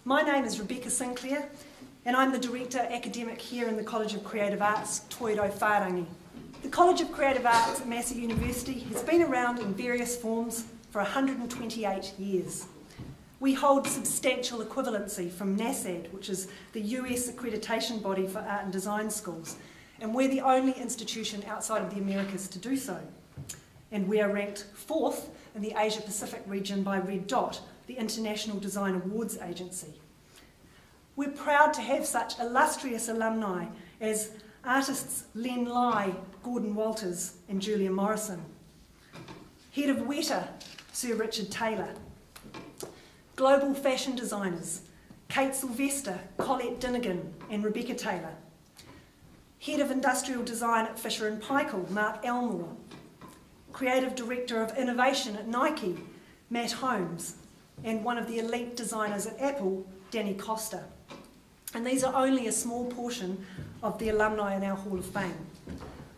My name is Rebecca Sinclair, and I'm the Director Academic here in the College of Creative Arts, Toiro Whārangi. The College of Creative Arts at Massey University has been around in various forms for 128 years. We hold substantial equivalency from NASAD, which is the US accreditation body for art and design schools, and we're the only institution outside of the Americas to do so. And we are ranked 4th in the Asia Pacific region by Red Dot, the International Design Awards Agency. We're proud to have such illustrious alumni as artists Len Lai, Gordon Walters and Julia Morrison. Head of Weta, Sir Richard Taylor. Global fashion designers, Kate Sylvester, Colette Dinnigan and Rebecca Taylor. Head of Industrial Design at Fisher & Paykel, Mark Elmore. Creative Director of Innovation at Nike, Matt Holmes. And one of the elite designers at Apple, Danny Costa. And these are only a small portion of the alumni in our Hall of Fame.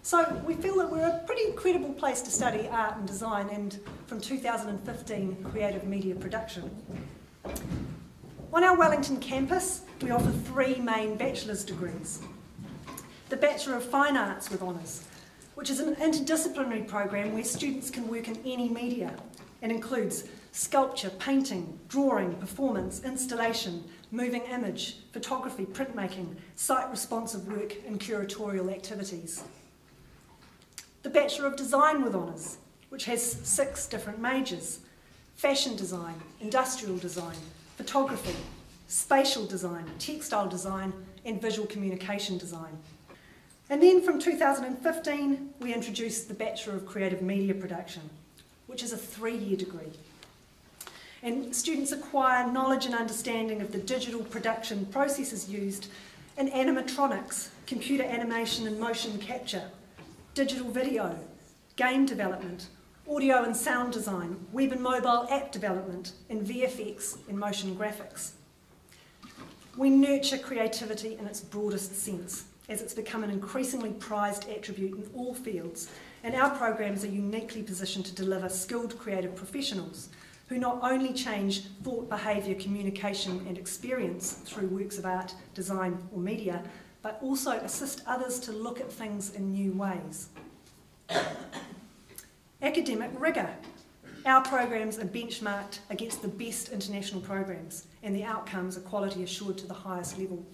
So we feel that we're a pretty credible place to study art and design, and from 2015, creative media production. On our Wellington campus, we offer 3 main bachelor's degrees. The Bachelor of Fine Arts with Honours, which is an interdisciplinary program where students can work in any media and includes sculpture, painting, drawing, performance, installation, moving image, photography, printmaking, site-responsive work and curatorial activities. The Bachelor of Design with Honours, which has 6 different majors: fashion design, industrial design, photography, spatial design, textile design and visual communication design. And then from 2015 we introduced the Bachelor of Creative Media Production, which is a 3-year degree. And students acquire knowledge and understanding of the digital production processes used in animatronics, computer animation and motion capture, digital video, game development, audio and sound design, web and mobile app development, and VFX and motion graphics. We nurture creativity in its broadest sense, as it's become an increasingly prized attribute in all fields, and our programs are uniquely positioned to deliver skilled creative professionals who not only change thought, behaviour, communication and experience through works of art, design or media, but also assist others to look at things in new ways. Academic rigour. Our programs are benchmarked against the best international programs, and the outcomes are quality assured to the highest level.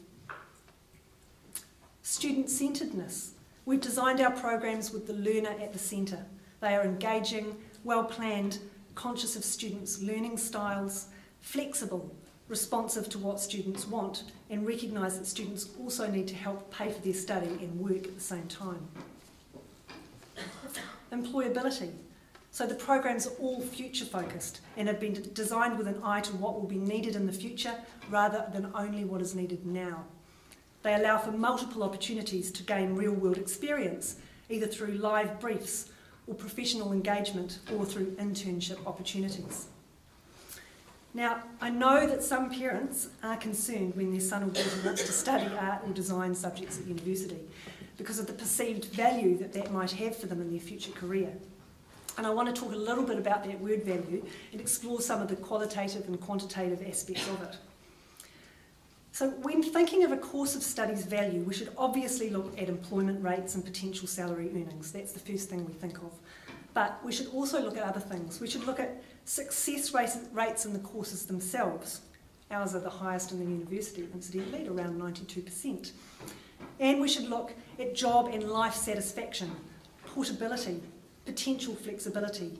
Student-centredness. We've designed our programs with the learner at the centre. They are engaging, well-planned, conscious of students' learning styles, flexible, responsive to what students want, and recognise that students also need to help pay for their study and work at the same time. Employability. So the programs are all future focused and have been designed with an eye to what will be needed in the future rather than only what is needed now. They allow for multiple opportunities to gain real world experience, either through live briefs or professional engagement or through internship opportunities. Now, I know that some parents are concerned when their son or daughter wants to study art or design subjects at university because of the perceived value that that might have for them in their future career. And I want to talk a little bit about that word value and explore some of the qualitative and quantitative aspects of it. So when thinking of a course of studies value, we should obviously look at employment rates and potential salary earnings. That's the first thing we think of. But we should also look at other things. We should look at success rates in the courses themselves. Ours are the highest in the university, incidentally, at around 92%. And we should look at job and life satisfaction, portability, potential flexibility,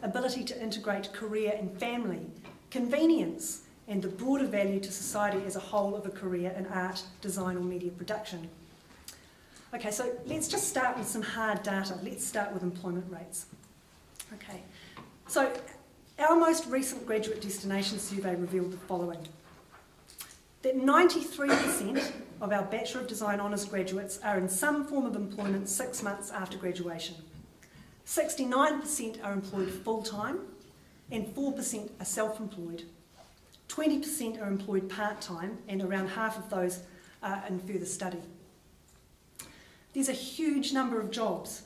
ability to integrate career and family, convenience, and the broader value to society as a whole of a career in art, design or media production. Okay, so let's just start with some hard data. Let's start with employment rates. Okay, so our most recent graduate destination survey revealed the following: that 93% of our Bachelor of Design Honours graduates are in some form of employment 6 months after graduation. 69% are employed full-time and 4% are self-employed. 20% are employed part-time and around half of those are in further study. There's a huge number of jobs: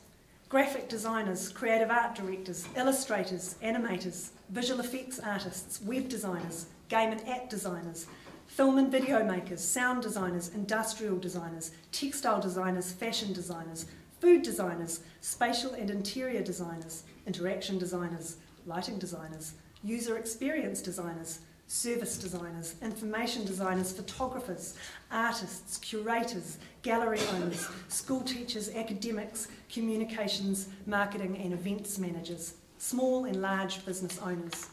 graphic designers, creative art directors, illustrators, animators, visual effects artists, web designers, game and app designers, film and video makers, sound designers, industrial designers, textile designers, fashion designers, food designers, spatial and interior designers, interaction designers, lighting designers, user experience designers, service designers, information designers, photographers, artists, curators, gallery owners, school teachers, academics, communications, marketing and events managers, small and large business owners.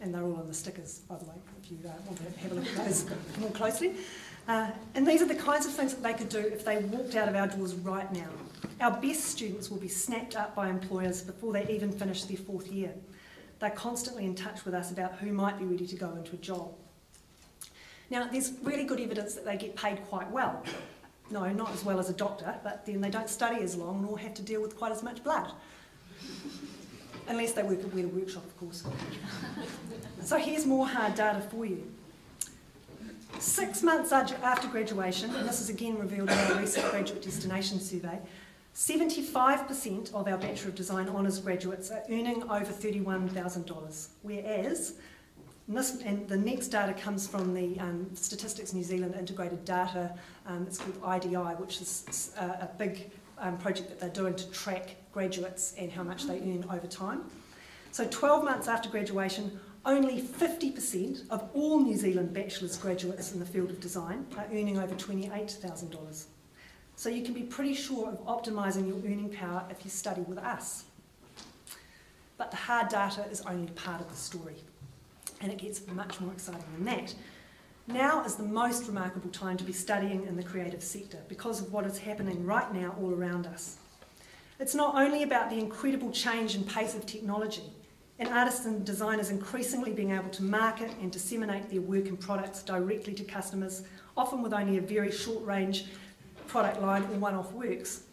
And they're all on the stickers, by the way, if you want to have a look at those more closely. And these are the kinds of things that they could do if they walked out of our doors right now. Our best students will be snapped up by employers before they even finish their 4th year. They're constantly in touch with us about who might be ready to go into a job. Now, there's really good evidence that they get paid quite well. No, not as well as a doctor, but then they don't study as long nor have to deal with quite as much blood. Unless they work at a workshop, of course. So here's more hard data for you. 6 months after graduation, and this is again revealed in our recent graduate destination survey, 75% of our Bachelor of Design Honours graduates are earning over $31,000, whereas, and the next data comes from the Statistics New Zealand Integrated Data, it's called IDI, which is a big project that they're doing to track graduates and how much they earn over time. So 12 months after graduation, only 50% of all New Zealand Bachelors graduates in the field of design are earning over $28,000. So you can be pretty sure of optimising your earning power if you study with us. But the hard data is only part of the story, and it gets much more exciting than that. Now is the most remarkable time to be studying in the creative sector because of what is happening right now all around us. It's not only about the incredible change and pace of technology, and artists and designers increasingly being able to market and disseminate their work and products directly to customers, often with only a very short range product line or one-off works.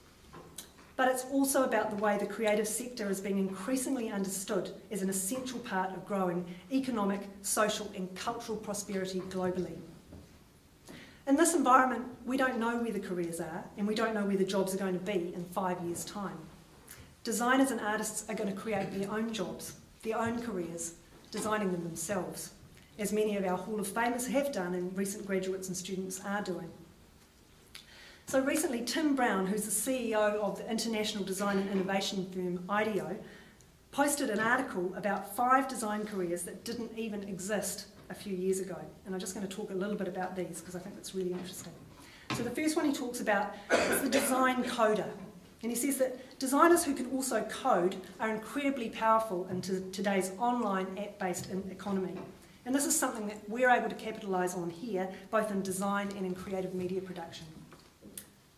But it's also about the way the creative sector is being increasingly understood as an essential part of growing economic, social and cultural prosperity globally. In this environment, we don't know where the careers are and we don't know where the jobs are going to be in 5 years' time. Designers and artists are going to create their own jobs, their own careers, designing them themselves, as many of our Hall of Famers have done and recent graduates and students are doing. So recently, Tim Brown, who's the CEO of the international design and innovation firm IDEO, posted an article about 5 design careers that didn't even exist a few years ago. And I'm just going to talk a little bit about these because I think it's really interesting. So the first one he talks about is the design coder. And he says that designers who can also code are incredibly powerful in today's online app-based economy. And this is something that we're able to capitalise on here, both in design and in creative media production.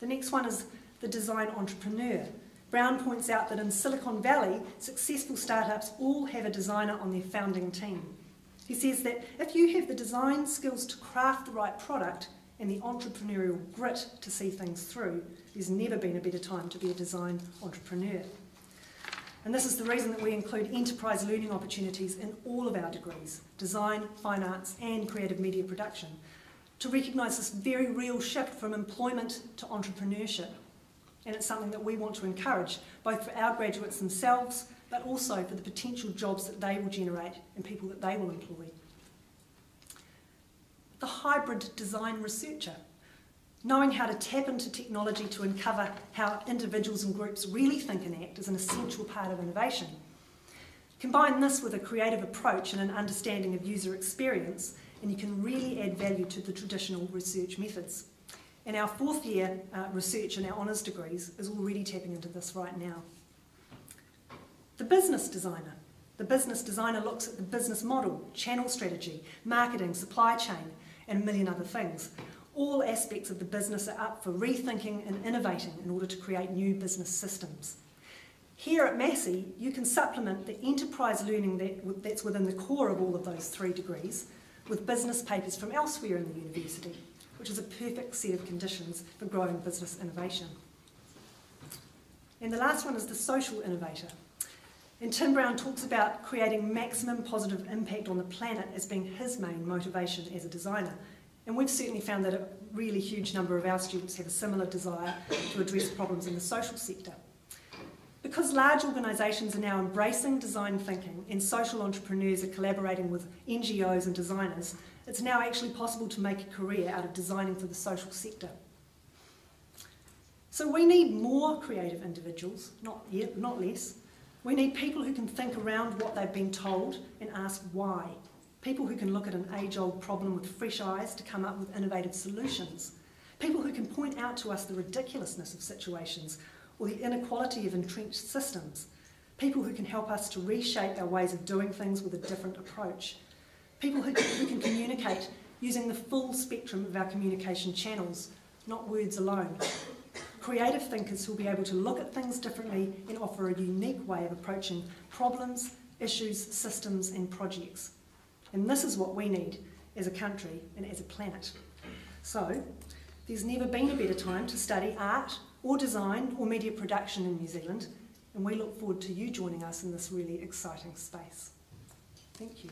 The next one is the design entrepreneur. Brown points out that in Silicon Valley, successful startups all have a designer on their founding team. He says that if you have the design skills to craft the right product and the entrepreneurial grit to see things through, there's never been a better time to be a design entrepreneur. And this is the reason that we include enterprise learning opportunities in all of our degrees, design, fine arts and creative media production, to recognise this very real shift from employment to entrepreneurship. And it's something that we want to encourage, both for our graduates themselves, but also for the potential jobs that they will generate and people that they will employ. The hybrid design researcher. Knowing how to tap into technology to uncover how individuals and groups really think and act is an essential part of innovation. Combine this with a creative approach and an understanding of user experience, and you can really add value to the traditional research methods. And our 4th year research in our honours degrees is already tapping into this right now. The business designer. The business designer looks at the business model, channel strategy, marketing, supply chain, and a million other things. All aspects of the business are up for rethinking and innovating in order to create new business systems. Here at Massey, you can supplement the enterprise learning that's within the core of all of those 3 degrees with business papers from elsewhere in the university, which is a perfect set of conditions for growing business innovation. And the last one is the social innovator. And Tim Brown talks about creating maximum positive impact on the planet as being his main motivation as a designer. And we've certainly found that a really huge number of our students have a similar desire to address problems in the social sector. Because large organisations are now embracing design thinking and social entrepreneurs are collaborating with NGOs and designers, it's now actually possible to make a career out of designing for the social sector. So we need more creative individuals, not less. We need people who can think around what they've been told and ask why. People who can look at an age-old problem with fresh eyes to come up with innovative solutions. People who can point out to us the ridiculousness of situations or the inequality of entrenched systems. People who can help us to reshape our ways of doing things with a different approach. People who can communicate using the full spectrum of our communication channels, not words alone. Creative thinkers who will be able to look at things differently and offer a unique way of approaching problems, issues, systems and projects. And this is what we need as a country and as a planet. So, there's never been a better time to study art or design or media production in New Zealand, and we look forward to you joining us in this really exciting space. Thank you.